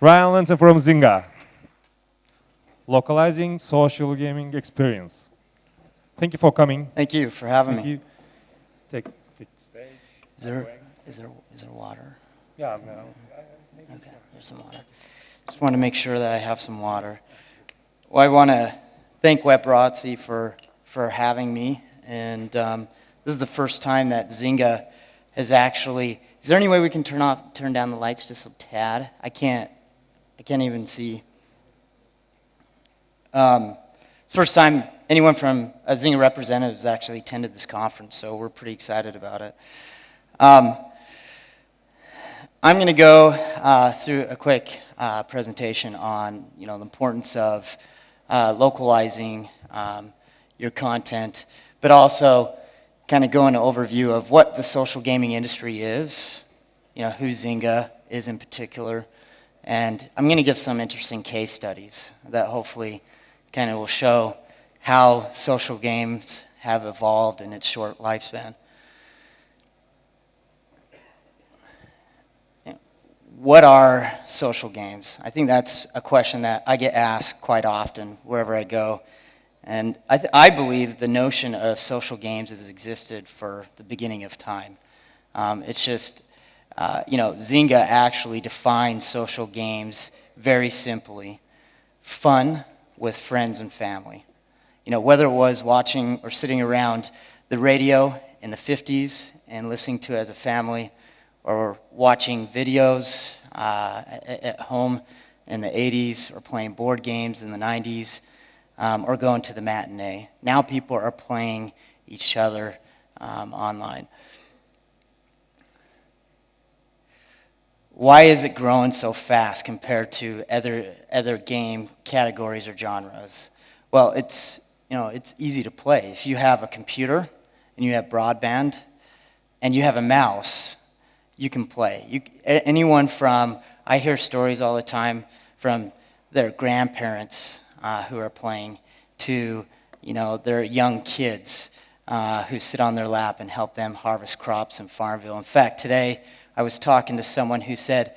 Ryan Linton from Zynga. Localizing social gaming experience. Thank you for coming. Thank you for having Thank me. you. Take stage. Is there water? Yeah, no. Okay, there's some water. Just want to make sure that I have some water. Well, I want to thank Webrazzi for having me, and this is the first time that Zynga has actually. Is there any way we can turn down the lights just a tad? I can't even see. It's the first time anyone from a Zynga representative has actually attended this conference, so we're pretty excited about it. I'm going to go through a quick presentation on the importance of localizing your content, but also kind of go into overview of what the social gaming industry is, who Zynga is in particular, and I'm going to give some interesting case studies that hopefully kind of will show how social games have evolved in its short lifespan. What are social games? I think that's a question that I get asked quite often wherever I go. And I believe the notion of social games has existed for the beginning of time. It's just, Zynga actually defines social games very simply. Fun with friends and family. Whether it was watching or sitting around the radio in the 50s and listening to it as a family, or watching videos at home in the 80s, or playing board games in the 90s, or going to the matinee. Now people are playing each other online. Why is it growing so fast compared to other game categories or genres? Well, it's easy to play. If you have a computer and you have broadband and you have a mouse, you can play. Anyone from, I hear stories all the time from their grandparents who are playing to, their young kids who sit on their lap and help them harvest crops in Farmville. In fact, today I was talking to someone who said,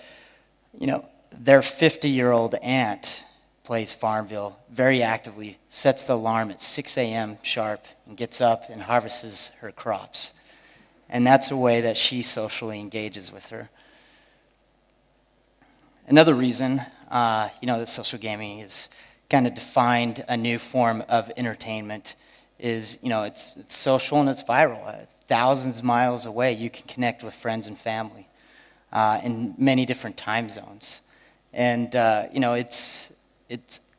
their 50-year-old aunt plays Farmville very actively, sets the alarm at 6 a.m. sharp, and gets up and harvests her crops. And that's a way that she socially engages with her. Another reason, that social gaming has kind of defined a new form of entertainment is, it's social and it's viral. Thousands of miles away, you can connect with friends and family in many different time zones. And, it's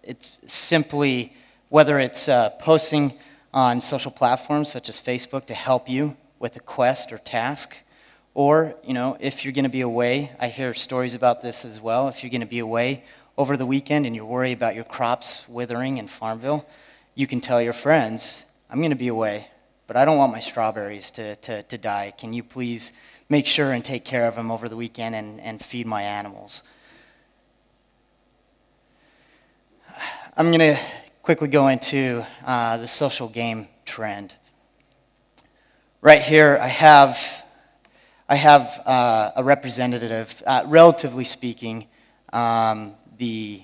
simply, whether it's posting on social platforms such as Facebook to help you with a quest or task, or if you're going to be away, I hear stories about this as well. If you're going to be away over the weekend and you're worried about your crops withering in Farmville, you can tell your friends, I'm going to be away, but I don't want my strawberries to die. Can you please make sure and take care of them over the weekend and feed my animals? I'm going to quickly go into the social game trend. Right here, I have a representative, relatively speaking, the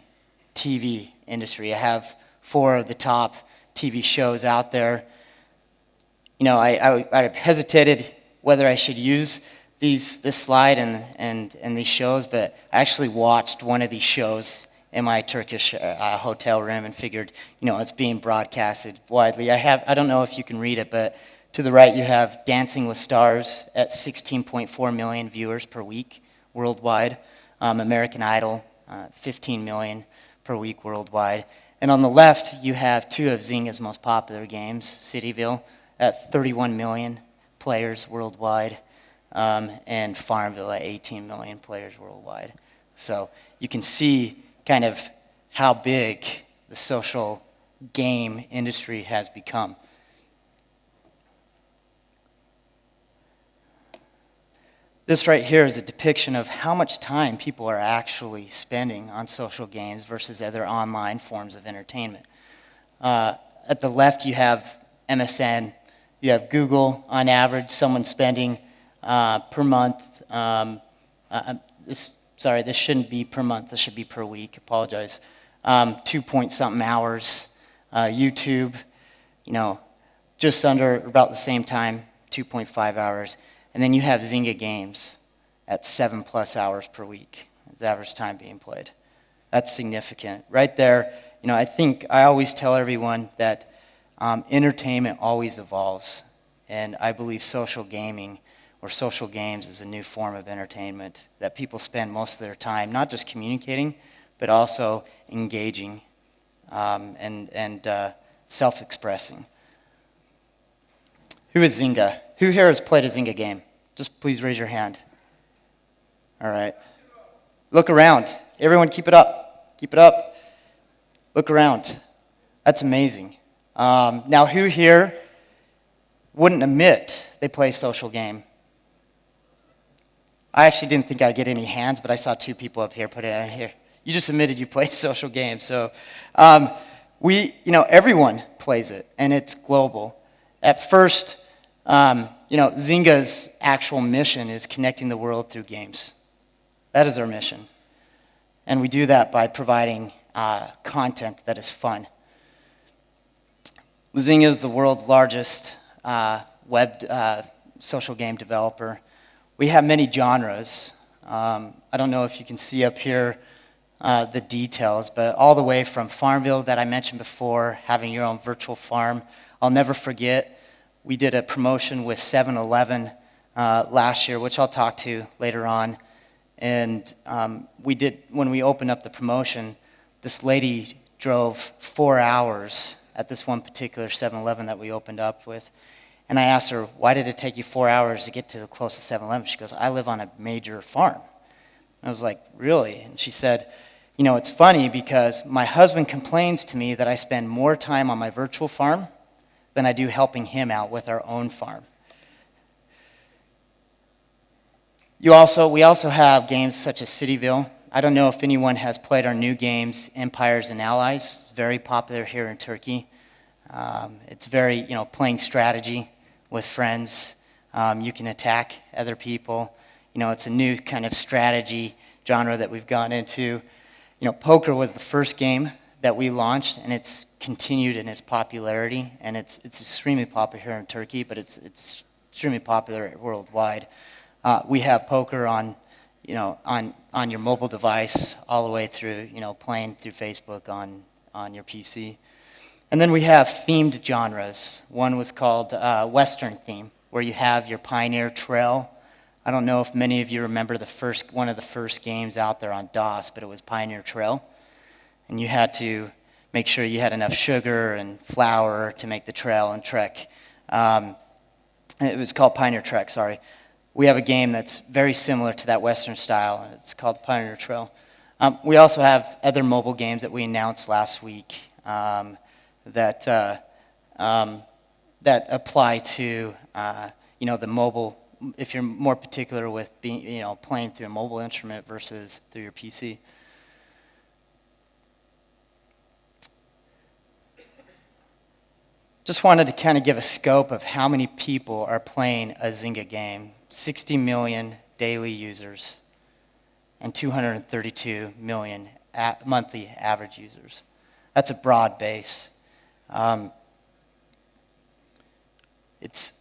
TV industry. I have 4 of the top TV shows out there. I hesitated whether I should use this slide and these shows, but I actually watched one of these shows in my Turkish hotel room and figured, it's being broadcasted widely. I don't know if you can read it, but to the right, you have Dancing with Stars at 16.4 million viewers per week worldwide. American Idol, 15 million per week worldwide. And on the left, you have 2 of Zynga's most popular games, Cityville, at 31 million players worldwide, and Farmville at 18 million players worldwide. So you can see kind of how big the social game industry has become. This right here is a depiction of how much time people are actually spending on social games versus other online forms of entertainment. At the left, you have MSN. You have Google. On average, someone spending per month, this sorry, this shouldn't be per month, this should be per week, apologize. 2-point-something hours. YouTube, just under about the same time, 2.5 hours. And then you have Zynga games at 7+ hours per week. It's the average time being played. That's significant. Right there, I think I always tell everyone that entertainment always evolves. And I believe social gaming or social games is a new form of entertainment that people spend most of their time not just communicating, but also engaging and self-expressing. Who is Zynga? Who here has played a Zynga game? Just please raise your hand. All right. Look around. Everyone keep it up. Keep it up. Look around. That's amazing. Now, who here wouldn't admit they play a social game? I actually didn't think I'd get any hands, but I saw 2 people up here put it in here. You just admitted you play social games. So everyone plays it, and it's global. At first, Zynga's actual mission is connecting the world through games. That is our mission. And we do that by providing content that is fun. Zynga is the world's largest web social game developer. We have many genres. I don't know if you can see up here the details, but all the way from Farmville that I mentioned before, having your own virtual farm. I'll never forget, we did a promotion with 7-Eleven last year, which I'll talk to later on. And when we opened up the promotion, this lady drove 4 hours at this one particular 7-Eleven that we opened up with. And I asked her, why did it take you 4 hours to get to the closest 7-Eleven? She goes, I live on a major farm. I was like, really? And she said, it's funny because my husband complains to me that I spend more time on my virtual farm than I do helping him out with our own farm. We also have games such as Cityville. I don't know if anyone has played our new games, Empires and Allies. It's very popular here in Turkey. It's very, playing strategy with friends. You can attack other people. It's a new kind of strategy genre that we've gone into. Poker was the first game that we launched, and it's continued in its popularity, and it's extremely popular here in Turkey, but it's extremely popular worldwide. We have poker on your mobile device all the way through, playing through Facebook on your PC. And then we have themed genres. One was called Western theme, where you have your Pioneer Trail. I don't know if many of you remember one of the first games out there on DOS, but it was Pioneer Trail. And you had to make sure you had enough sugar and flour to make the trail and trek. It was called Pioneer Trek, sorry. We have a game that's very similar to that Western style, and it's called Pioneer Trail. We also have other mobile games that we announced last week that apply to the mobile. If you're more particular with playing through a mobile instrument versus through your PC. Just wanted to kind of give a scope of how many people are playing a Zynga game. 60 million daily users and 232 million monthly average users. That's a broad base. It's,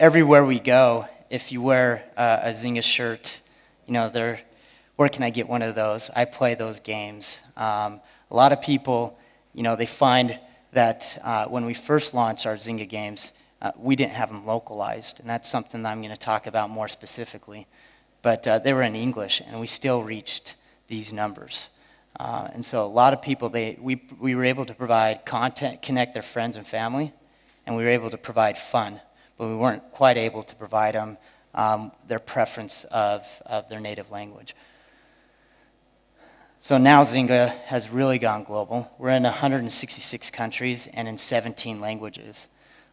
everywhere we go, if you wear a Zynga shirt, where can I get one of those? I play those games. A lot of people, they find that when we first launched our Zynga games, we didn't have them localized, and that's something that I'm going to talk about more specifically. But they were in English, and we still reached these numbers. And so a lot of people, we were able to provide content, connect their friends and family, and we were able to provide fun, but we weren't quite able to provide them their preference of their native language. So now Zynga has really gone global. We're in 166 countries and in 17 languages.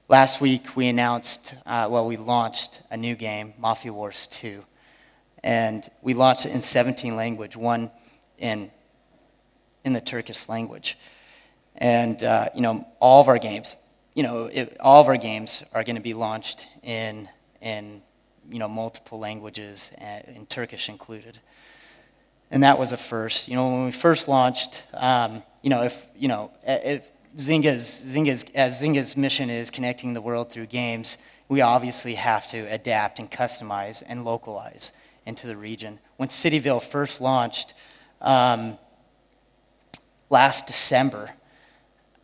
Last week we announced, we launched a new game, Mafia Wars 2. And we launched it in 17 languages, one in the Turkish language. And, all of our games, all of our games are going to be launched in multiple languages, and Turkish included. And that was a first. When we first launched, if Zynga's mission is connecting the world through games, we obviously have to adapt and customize and localize into the region. When Cityville first launched last December,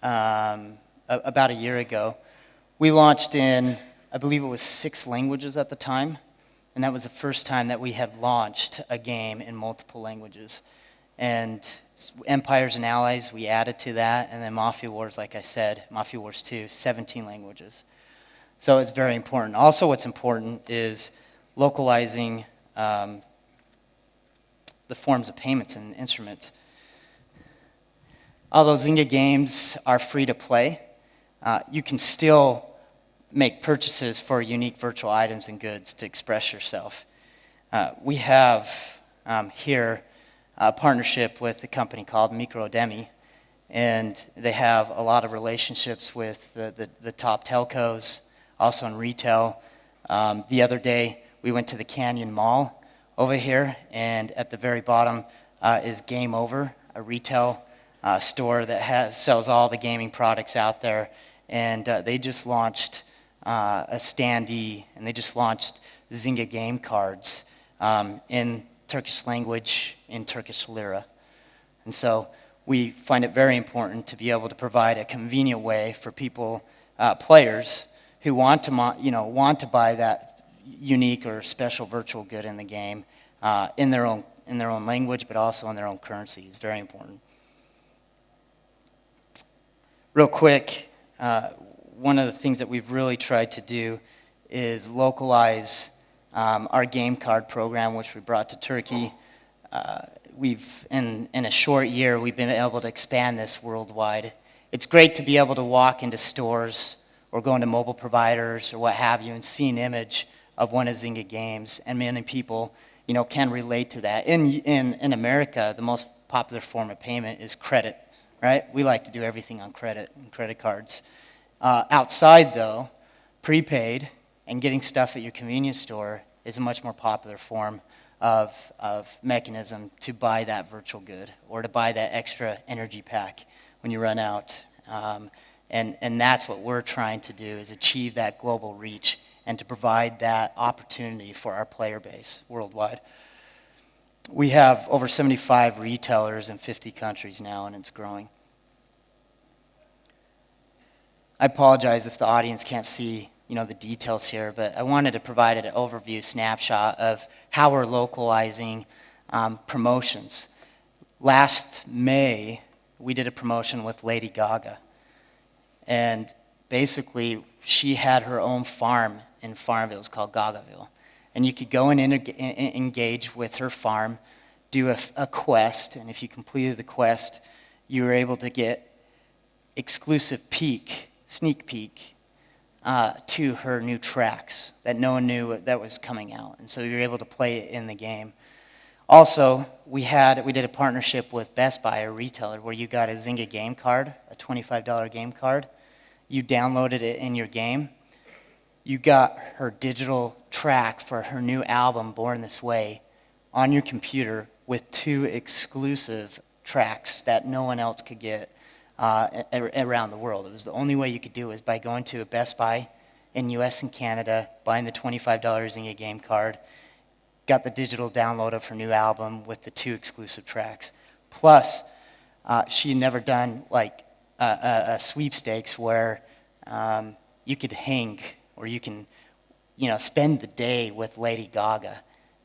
about a year ago, we launched in, I believe it was 6 languages at the time, and that was the first time that we had launched a game in multiple languages. And Empires and Allies, we added to that, and then Mafia Wars, like I said, Mafia Wars 2, 17 languages. So it's very important. Also what's important is localizing the forms of payments and instruments. Although Zynga games are free to play, you can still make purchases for unique virtual items and goods to express yourself. We have here a partnership with a company called Microdemi, and they have a lot of relationships with the top telcos, also in retail. The other day, we went to the Canyon Mall over here, and at the very bottom is Game Over, a retail store that sells all the gaming products out there, and they just launched a standee, and they just launched Zynga game cards in Turkish language, in Turkish lira. And so we find it very important to be able to provide a convenient way for people, players, who want to buy that unique or special virtual good in the game in their own language, but also in their own currency. It's very important. Real quick, one of the things that we've really tried to do is localize our game card program, which we brought to Turkey. In a short year, we've been able to expand this worldwide. It's great to be able to walk into stores or go into mobile providers or what have you and see an image of one of Zynga games, and many people, can relate to that. In America, the most popular form of payment is credit, right? We like to do everything on credit and credit cards. Outside, though, prepaid and getting stuff at your convenience store is a much more popular form of mechanism to buy that virtual good or to buy that extra energy pack when you run out. And that's what we're trying to do, is achieve that global reach and to provide that opportunity for our player base worldwide. We have over 75 retailers in 50 countries now, and it's growing. I apologize if the audience can't see the details here, but I wanted to provide an overview snapshot of how we're localizing promotions. Last May, we did a promotion with Lady Gaga, and basically she had her own farm in Farmville. It's called Gagaville, and you could go and engage with her farm, do a quest, and if you completed the quest, you were able to get exclusive sneak peek to her new tracks that no one knew that was coming out, and so you're able to play it in the game. Also, we did a partnership with Best Buy, a retailer, where you got a Zynga game card, a $25 game card. You downloaded it in your game. You got her digital track for her new album, Born This Way, on your computer with 2 exclusive tracks that no one else could get around the world. It was the only way you could do it was by going to a Best Buy in US and Canada, buying the $25 Zynga game card, got the digital download of her new album with the 2 exclusive tracks. Plus, she had never done like a sweepstakes where you could hang or you can spend the day with Lady Gaga.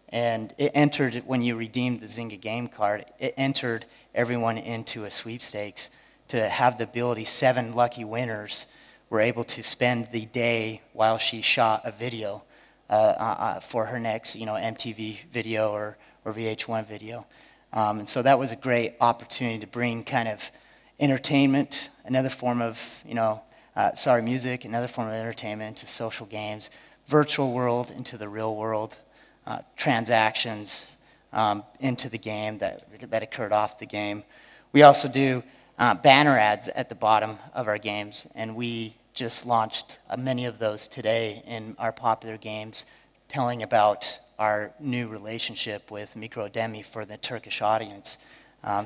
And it entered, when you redeemed the Zynga game card, it entered everyone into a sweepstakes to have the ability, 7 lucky winners were able to spend the day while she shot a video for her next, MTV video or VH1 video. And so that was a great opportunity to bring kind of entertainment, another form of, music, another form of entertainment to social games, virtual world into the real world, transactions into the game that occurred off the game. We also do banner ads at the bottom of our games, and we just launched many of those today in our popular games telling about our new relationship with Mikrodemi for the Turkish audience.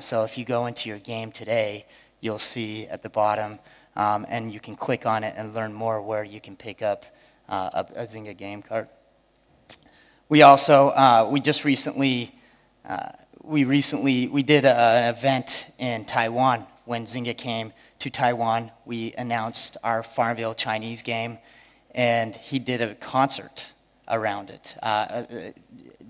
So if you go into your game today, you'll see at the bottom, and you can click on it and learn more where you can pick up a Zynga game card. We also, we did an event in Taiwan. When Zynga came to Taiwan, we announced our Farmville Chinese game, and he did a concert around it.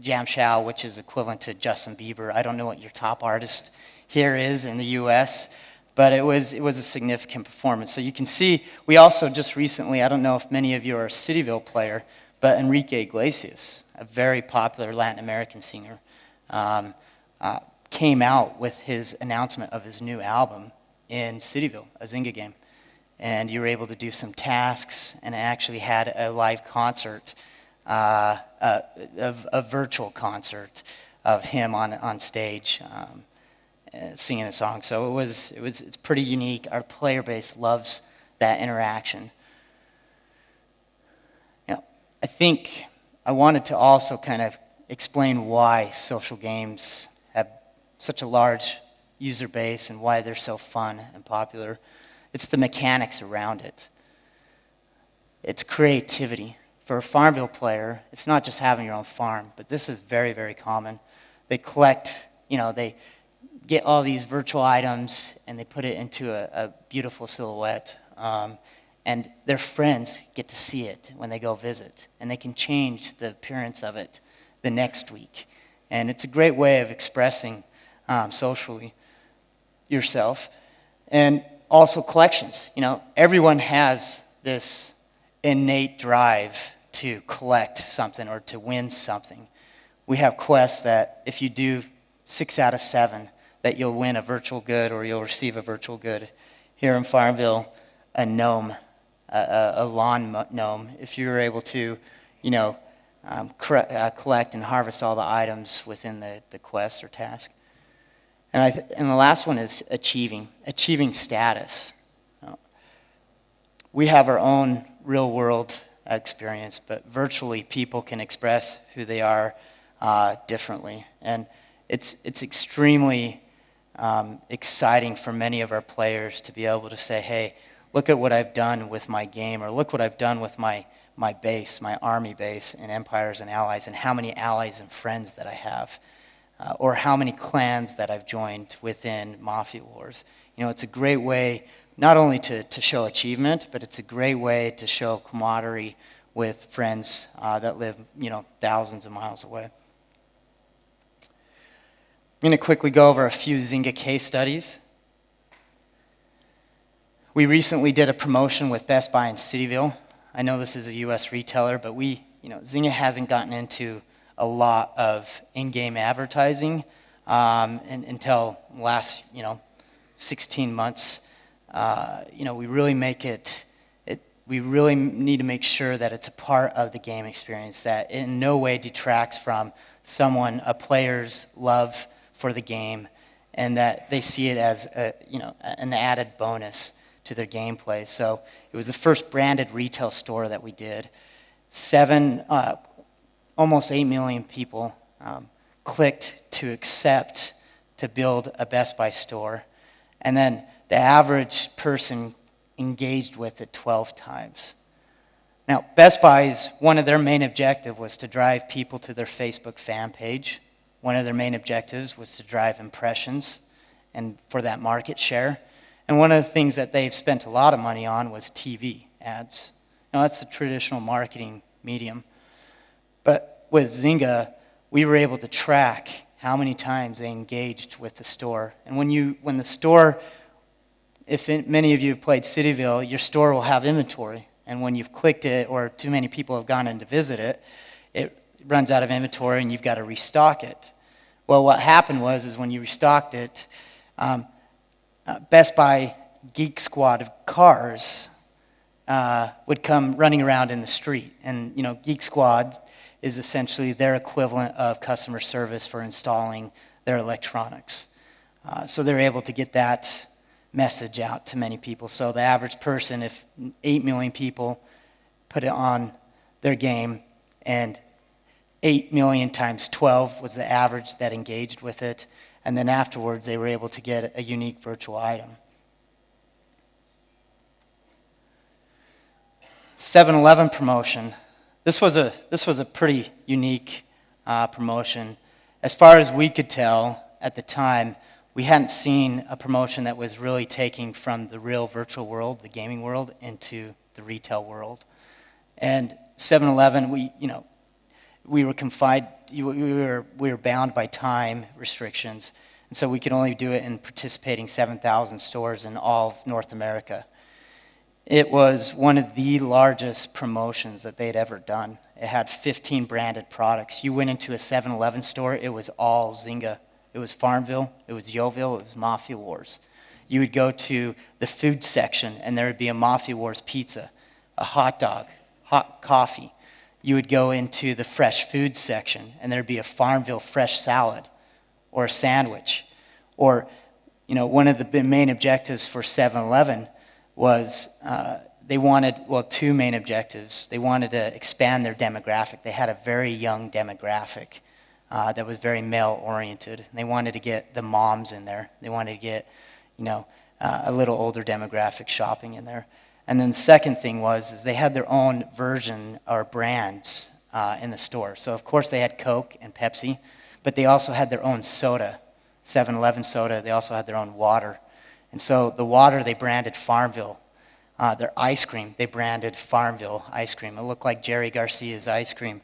Jam Shao, which is equivalent to Justin Bieber. I don't know what your top artist here is in the US, but it was a significant performance. So you can see, we also just recently, I don't know if many of you are a Cityville player, but Enrique Iglesias, a very popular Latin American singer, came out with his announcement of his new album in Cityville, a Zynga game. And you were able to do some tasks, and actually had a live concert, a virtual concert of him on stage singing a song. So it's pretty unique. Our player base loves that interaction. You know, I think I wanted to also kind of explain why social games have such a large user base and why they're so fun and popular. It's the mechanics around it. It's creativity. For a Farmville player, it's not just having your own farm, but this is very, very common. They collect, they get all these virtual items and they put it into a beautiful silhouette. And their friends get to see it when they go visit. And they can change the appearance of it the next week. And it's a great way of expressing socially yourself. And also collections. Everyone has this innate drive to collect something or to win something. We have quests that if you do 6 out of 7, that you'll win a virtual good or you'll receive a virtual good. Here in Farmville, a gnome, a lawn gnome, if you're able to, collect and harvest all the items within the quest or task. And the last one is achieving status. We have our own real-world experience, but virtually people can express who they are differently. And it's extremely exciting for many of our players to be able to say, hey, look at what I've done with my game, or look what I've done with my base, my army base in Empires and Allies, and how many allies and friends that I have. Or how many clans that I've joined within Mafia Wars. It's a great way not only to show achievement, but it's a great way to show camaraderie with friends that live, thousands of miles away. I'm going to quickly go over a few Zynga case studies. We recently did a promotion with Best Buy in Cityville. I know this is a U.S. retailer, but Zynga hasn't gotten into a lot of in-game advertising until last, 16 months. We really make we really need to make sure that it's a part of the game experience, that in no way detracts from a player's love for the game, and that they see it as an added bonus to their gameplay. So it was the first branded retail store that we did. Almost 8 million people clicked to accept to build a Best Buy store. And then the average person engaged with it 12 times. Now, Best Buy's, one of their main objectives was to drive people to their Facebook fan page. One of their main objectives was to drive impressions and for that market share. And one of the things that they've spent a lot of money on was TV ads. Now, that's the traditional marketing medium. But with Zynga, we were able to track how many times they engaged with the store. And when the store, many of you have played Cityville, your store will have inventory. And when you've clicked it or too many people have gone in to visit it, it runs out of inventory and you've got to restock it. Well, what happened was when you restocked it, Best Buy Geek Squad of cars would come running around in the street. And, Geek Squad is essentially their equivalent of customer service for installing their electronics. So they're able to get that message out to many people. So the average person, if 8 million people put it on their game and 8 million times 12 was the average that engaged with it. And then afterwards, they were able to get a unique virtual item. 7-Eleven promotion. This was a pretty unique promotion. As far as we could tell at the time, we hadn't seen a promotion that was really taking from the real virtual world, the gaming world, into the retail world. And 7-Eleven, we were confined, we were bound by time restrictions, and so we could only do it in participating 7,000 stores in all of North America. It was one of the largest promotions that they'd ever done. It had 15 branded products. You went into a 7-Eleven store, it was all Zynga. It was Farmville, it was Yeovil, it was Mafia Wars. You would go to the food section, and there would be a Mafia Wars pizza, a hot dog, hot coffee. You would go into the fresh food section, and there'd be a Farmville fresh salad or a sandwich. Or, one of the main objectives for 7-Eleven was they wanted, two main objectives. They wanted to expand their demographic. They had a very young demographic that was very male-oriented. They wanted to get the moms in there. They wanted to get, a little older demographic shopping in there. And then the second thing is they had their own version or brands in the store. So, of course, they had Coke and Pepsi, but they also had their own soda, 7-Eleven soda. They also had their own water. And so the water, they branded Farmville. Their ice cream, they branded Farmville ice cream. It looked like Jerry Garcia's ice cream.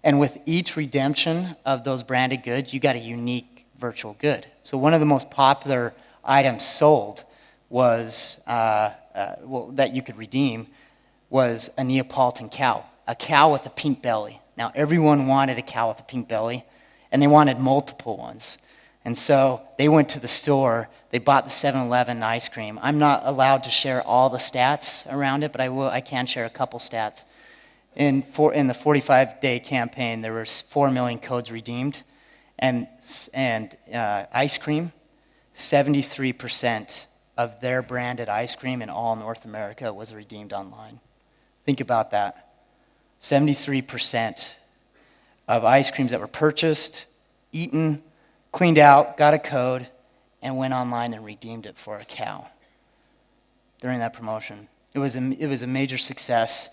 And with each redemption of those branded goods, you got a unique virtual good. So one of the most popular items sold was, that you could redeem, was a Neapolitan cow, a cow with a pink belly. Now, everyone wanted a cow with a pink belly, and they wanted multiple ones. And so they went to the store, they bought the 7-Eleven ice cream. I'm not allowed to share all the stats around it, but I can share a couple stats. In the 45-day campaign, there were 4 million codes redeemed, and ice cream, 73% of their branded ice cream in all North America was redeemed online. Think about that. 73% of ice creams that were purchased, eaten, cleaned out, got a code, and went online and redeemed it for a cow during that promotion. It was a major success.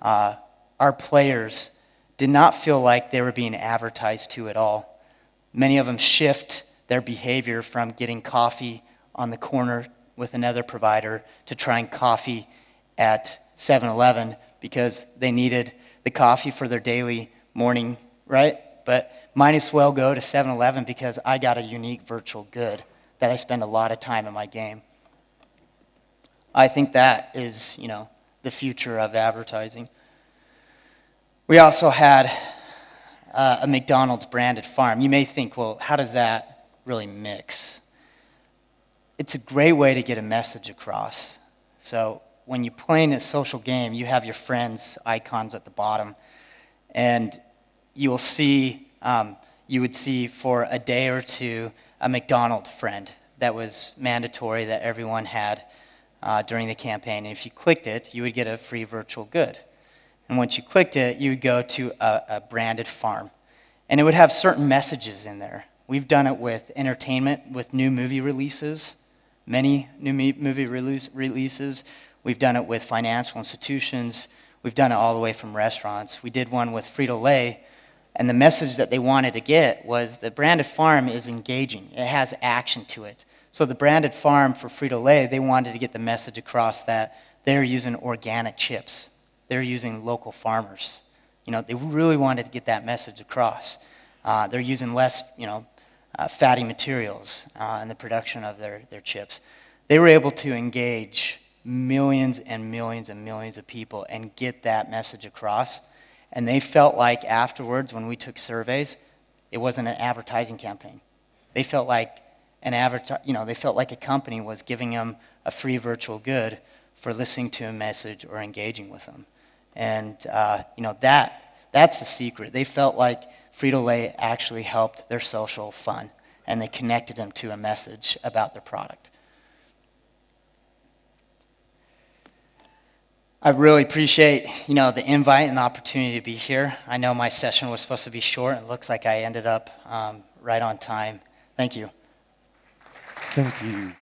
Our players did not feel like they were being advertised to at all. Many of them shift their behavior from getting coffee on the corner with another provider to trying coffee at 7-Eleven because they needed the coffee for their daily morning, right? But might as well go to 7-Eleven because I got a unique virtual good that I spend a lot of time in my game. I think that is, the future of advertising. We also had a McDonald's branded farm. You may think, well, how does that really mix? It's a great way to get a message across. So when you're playing a social game, you have your friends' icons at the bottom, and you would see for a day or two a McDonald's friend that was mandatory that everyone had during the campaign. And if you clicked it, you would get a free virtual good. And once you clicked it, you would go to a branded farm. And it would have certain messages in there. We've done it with entertainment, with new movie releases, many new movie releases. We've done it with financial institutions. We've done it all the way from restaurants. We did one with Frito-Lay, and the message that they wanted to get was the branded farm is engaging. It has action to it. So the branded farm for Frito-Lay, they wanted to get the message across that they're using organic chips. They're using local farmers. They really wanted to get that message across. They're using less, fatty materials in the production of their chips. They were able to engage millions and millions and millions of people and get that message across. And they felt like afterwards, when we took surveys, it wasn't an advertising campaign. They felt like they felt like a company was giving them a free virtual good for listening to a message or engaging with them. And that's the secret. They felt like Frito-Lay actually helped their social fun, and they connected them to a message about their product. I really appreciate, the invite and the opportunity to be here. I know my session was supposed to be short, and it looks like I ended up right on time. Thank you. Thank you.